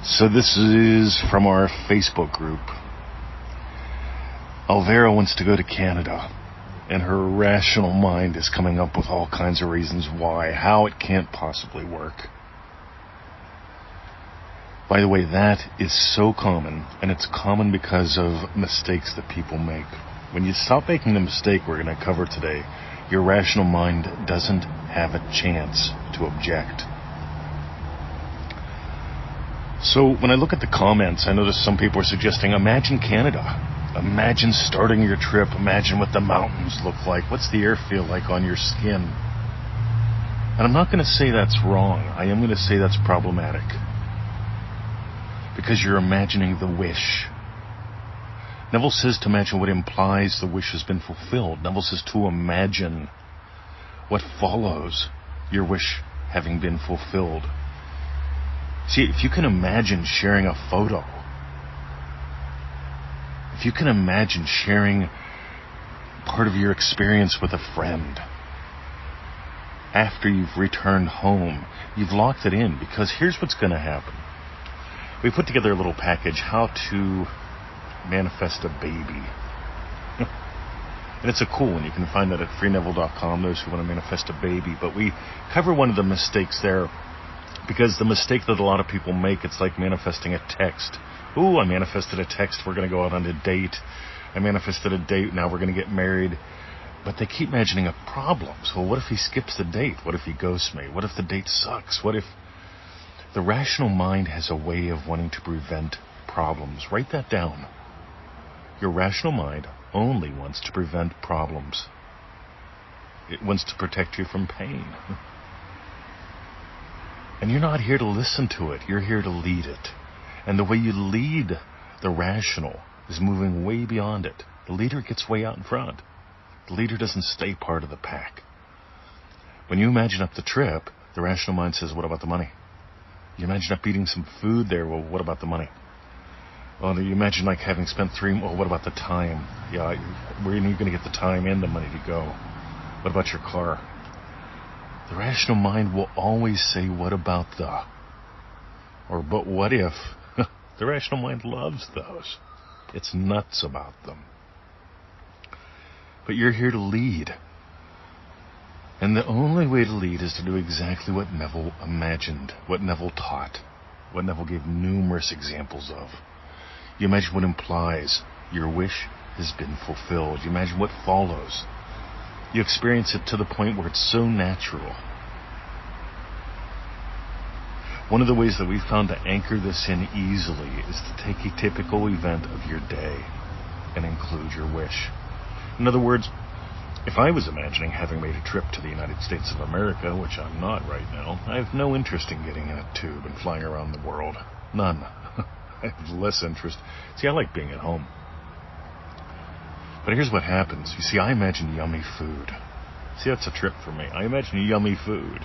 So this is from our Facebook group. Alvera wants to go to Canada, and her rational mind is coming up with all kinds of reasons why, how it can't possibly work. By the way, that is so common, and it's common because of mistakes that people make. When you stop making the mistake we're going to cover today, your rational mind doesn't have a chance to object. So when I look at the comments, I notice some people are suggesting, imagine Canada. Imagine starting your trip. Imagine what the mountains look like. What's the air feel like on your skin? And I'm not going to say that's wrong. I am going to say that's problematic. Because you're imagining the wish. Neville says to imagine what implies the wish has been fulfilled. Neville says to imagine what follows your wish having been fulfilled. See, if you can imagine sharing a photo, if you can imagine sharing part of your experience with a friend, after you've returned home, you've locked it in, because here's what's going to happen. We put together a little package, how to manifest a baby. And it's a cool one. You can find that at freeneville.com, those who want to manifest a baby. But we cover one of the mistakes there, because the mistake that a lot of people make, it's like manifesting a text. Ooh, I manifested a text, we're going to go out on a date. I manifested a date, now we're going to get married. But they keep imagining a problem. So what if he skips the date? What if he ghosts me? What if the date sucks? What if... The rational mind has a way of wanting to prevent problems. Write that down. Your rational mind only wants to prevent problems. It wants to protect you from pain. And you're not here to listen to it. You're here to lead it. And the way you lead the rational is moving way beyond it. The leader gets way out in front. The leader doesn't stay part of the pack. When you imagine up the trip, the rational mind says, what about the money? You imagine up eating some food there, well, what about the money? Well, you imagine like having spent well, what about the time? Yeah, where are you going to get the time and the money to go? What about your car? The rational mind will always say, what about the? Or, but what if? The rational mind loves those. It's nuts about them. But you're here to lead. And the only way to lead is to do exactly what Neville imagined, what Neville taught, what Neville gave numerous examples of. You imagine what implies your wish has been fulfilled. You imagine what follows. You experience it to the point where it's so natural. One of the ways that we've found to anchor this in easily is to take a typical event of your day and include your wish. In other words, if I was imagining having made a trip to the United States of America, which I'm not right now, I have no interest in getting in a tube and flying around the world. None. I have less interest. See, I like being at home. But here's what happens. You see, I imagine yummy food. See, that's a trip for me. I imagine yummy food.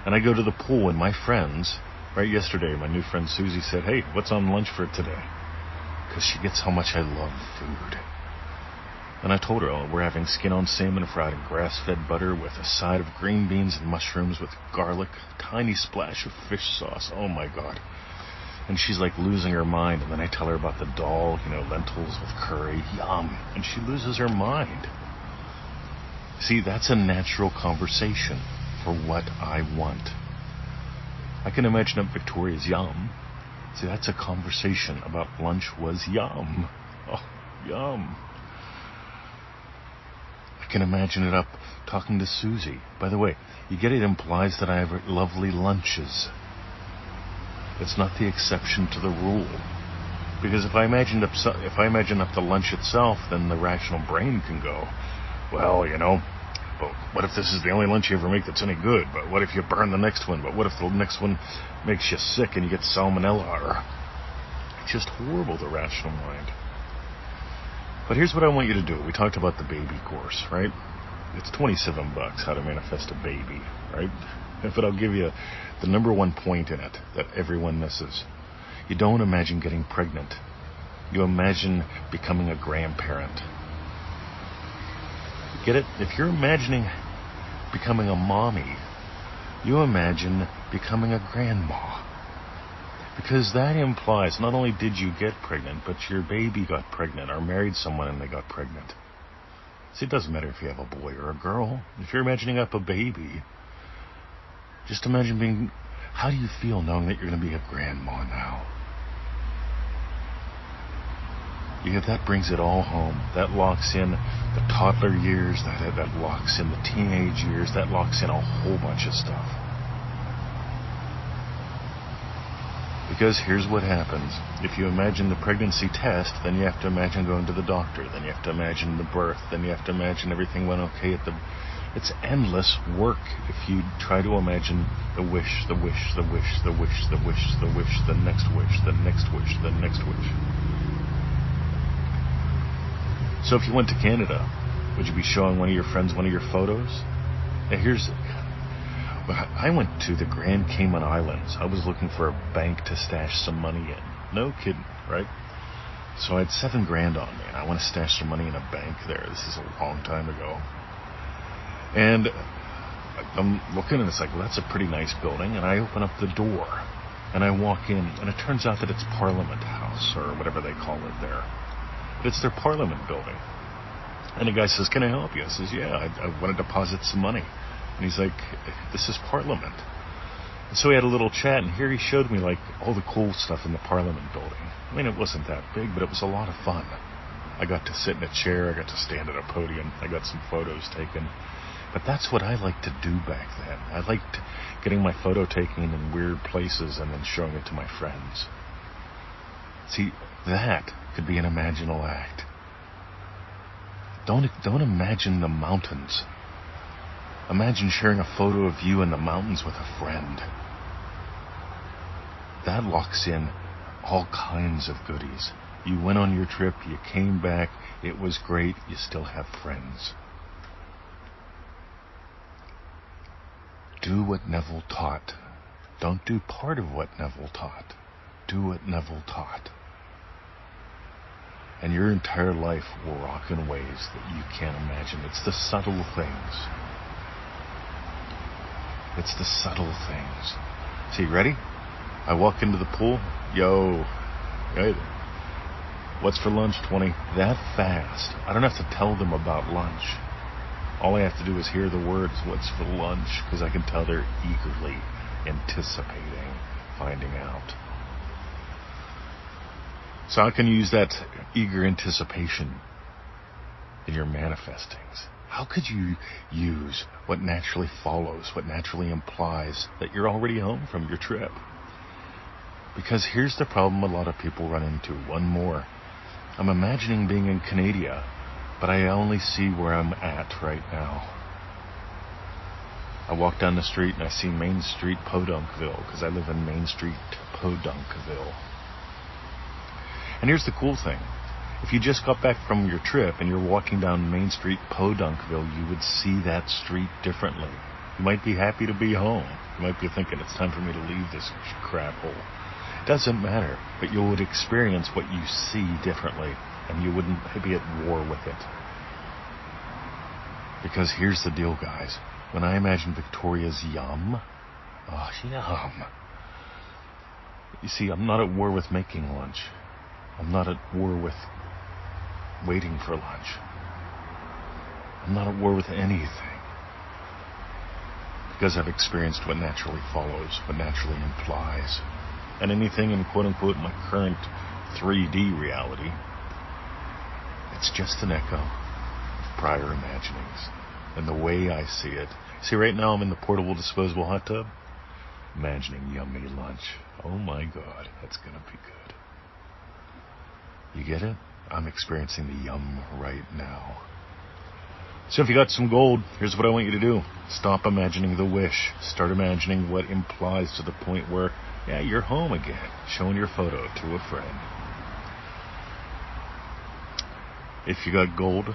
And I go to the pool, and my friends, right yesterday, my new friend Susie said, hey, what's on lunch for today? Because she gets how much I love food. And I told her, oh, we're having skin-on salmon fried in grass-fed butter with a side of green beans and mushrooms with garlic, a tiny splash of fish sauce. Oh, my God. And she's like losing her mind. And then I tell her about the dal, lentils with curry. Yum. And she loses her mind. See, that's a natural conversation for what I want. I can imagine up Victoria's yum. See, that's a conversation about lunch was yum. Oh, yum. I can imagine it up talking to Susie. By the way, you get it implies that I have lovely lunches. It's not the exception to the rule. Because if I imagine up the lunch itself, then the rational brain can go, well, but what if this is the only lunch you ever make that's any good? But what if you burn the next one? But what if the next one makes you sick and you get salmonella? It's just horrible, the rational mind. But here's what I want you to do. We talked about the baby course, right? It's $27, how to manifest a baby, right? But I'll give you the number one point in it that everyone misses. You don't imagine getting pregnant. You imagine becoming a grandparent. Get it? If you're imagining becoming a mommy, you imagine becoming a grandma. Because that implies not only did you get pregnant, but your baby got pregnant or married someone and they got pregnant. See, it doesn't matter if you have a boy or a girl. If you're imagining up a baby, just imagine being... How do you feel knowing that you're going to be a grandma now? That brings it all home. That locks in the toddler years, that locks in the teenage years, that locks in a whole bunch of stuff. Because here's what happens. If you imagine the pregnancy test, then you have to imagine going to the doctor, then you have to imagine the birth, then you have to imagine everything went okay at the... It's endless work if you try to imagine the wish, the wish, the wish, the wish, the wish, the wish, the next wish, the next wish, the next wish. So if you went to Canada, would you be showing one of your friends one of your photos? I went to the Grand Cayman Islands. I was looking for a bank to stash some money in. No kidding, right? So I had $7,000 on me, and I want to stash some money in a bank there. This is a long time ago. And I'm looking, and it's like, well, that's a pretty nice building. And I open up the door, and I walk in, and it turns out that it's Parliament House, or whatever they call it there. But it's their Parliament building. And the guy says, can I help you? I says, yeah, I want to deposit some money. And he's like, this is Parliament. And so we had a little chat, and here he showed me like all the cool stuff in the Parliament building. I mean, it wasn't that big, but it was a lot of fun. I got to sit in a chair, I got to stand at a podium, I got some photos taken. But that's what I liked to do back then. I liked getting my photo taken in weird places and then showing it to my friends. See, that could be an imaginal act. Don't imagine the mountains. Imagine sharing a photo of you in the mountains with a friend. That locks in all kinds of goodies. You went on your trip, you came back, it was great, you still have friends. Do what Neville taught. Don't do part of what Neville taught. Do what Neville taught. And your entire life will rock in ways that you can't imagine. It's the subtle things. It's the subtle things. See, ready? I walk into the pool. Yo, right? What's for lunch, 20? That fast. I don't have to tell them about lunch. All I have to do is hear the words, what's for lunch? Because I can tell they're eagerly anticipating finding out. So how can you use that eager anticipation in your manifestings? How could you use what naturally follows, what naturally implies that you're already home from your trip? Because here's the problem a lot of people run into. One more. I'm imagining being in Canada, but I only see where I'm at right now. I walk down the street and I see Main Street, Podunkville, because I live in Main Street, Podunkville. And here's the cool thing. If you just got back from your trip and you're walking down Main Street, Podunkville, you would see that street differently. You might be happy to be home. You might be thinking, it's time for me to leave this crap hole. It doesn't matter, but you would experience what you see differently, and you wouldn't be at war with it. Because here's the deal, guys. When I imagine Victoria's yum, oh, yum. You see, I'm not at war with making lunch. I'm not at war with waiting for lunch. I'm not at war with anything. Because I've experienced what naturally follows, what naturally implies. And anything in quote-unquote my current 3D reality, it's just an echo of prior imaginings. And the way I see it. See, right now I'm in the portable disposable hot tub, imagining yummy lunch. Oh my God, that's gonna be good. You get it? I'm experiencing the yum right now. So if you got some gold, here's what I want you to do. Stop imagining the wish. Start imagining what implies to the point where, yeah, you're home again, showing your photo to a friend. If you got gold,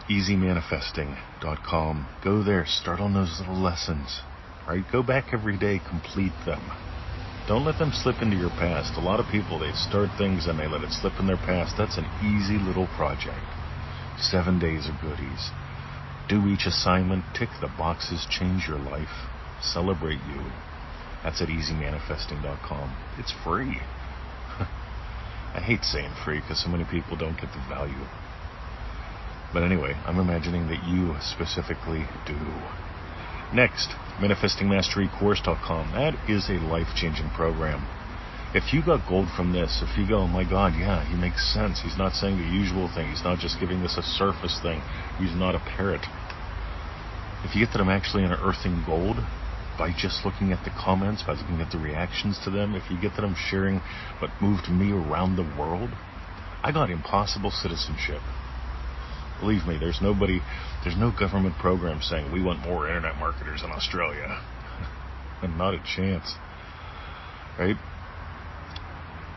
easymanifesting.com. Go there, start on those little lessons. Right? Go back every day, complete them. Don't let them slip into your past. A lot of people, they start things and they let it slip in their past. That's an easy little project. 7 days of goodies. Do each assignment, tick the boxes, change your life, celebrate you. That's at easymanifesting.com. It's free. I hate saying free because so many people don't get the value. But anyway, I'm imagining that you specifically do. Next, manifestingmasterycourse.com. That is a life-changing program. If you got gold from this, if you go, oh my God, yeah, he makes sense. He's not saying the usual thing. He's not just giving this a surface thing. He's not a parrot. If you get that I'm actually unearthing gold by just looking at the comments, by looking at the reactions to them, if you get that I'm sharing what moved me around the world, I got impossible citizenship. Believe me, there's no government program saying we want more internet marketers in Australia. And not a chance. Right?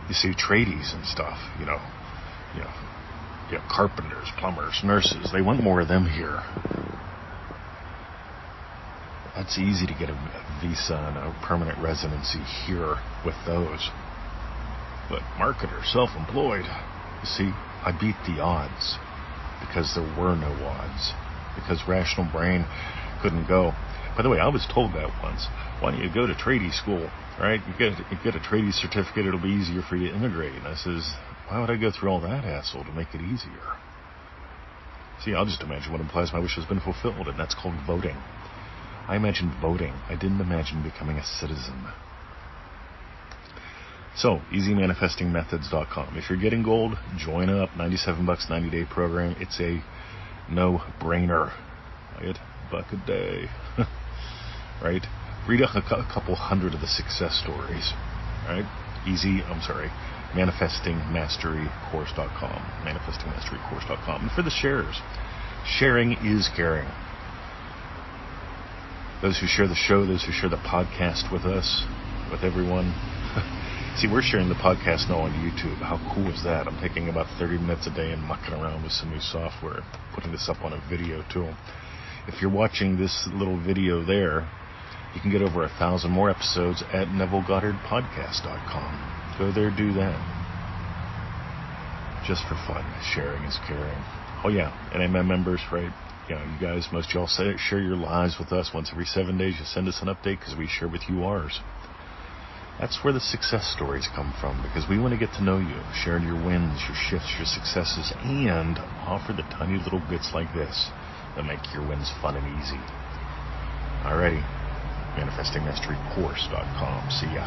You see tradies and stuff, carpenters, plumbers, nurses, they want more of them here. That's easy to get a visa and a permanent residency here with those. But marketers, self-employed, you see, I beat the odds because there were no odds, because rational brain couldn't go. By the way, I was told that once. Why don't you go to tradie school, right? You get a tradie certificate, it'll be easier for you to immigrate. And I says, why would I go through all that hassle to make it easier? See, I'll just imagine what implies my wish has been fulfilled, and that's called voting. I imagined voting. I didn't imagine becoming a citizen. So, easymanifestingmethods.com. If you're getting gold, join up. $97, 90-day program. It's a no-brainer. Right? $1 a day. Right? Read a couple hundred of the success stories. Right? manifestingmasterycourse.com. manifestingmasterycourse.com. And for the shares, sharing is caring. Those who share the show, those who share the podcast with us, with everyone. See, we're sharing the podcast now on YouTube. How cool is that? I'm taking about 30 minutes a day and mucking around with some new software, putting this up on a video too. If you're watching this little video there, you can get over 1,000 more episodes at NevilleGoddardPodcast.com. Go there, do that. Just for fun. Sharing is caring. Oh yeah, and MM members, right? You guys, most of y'all share your lives with us. Once every 7 days, you send us an update because we share with you ours. That's where the success stories come from, because we want to get to know you, sharing your wins, your shifts, your successes, and offer the tiny little bits like this that make your wins fun and easy. Alrighty, manifestingmasterycourse.com. See ya.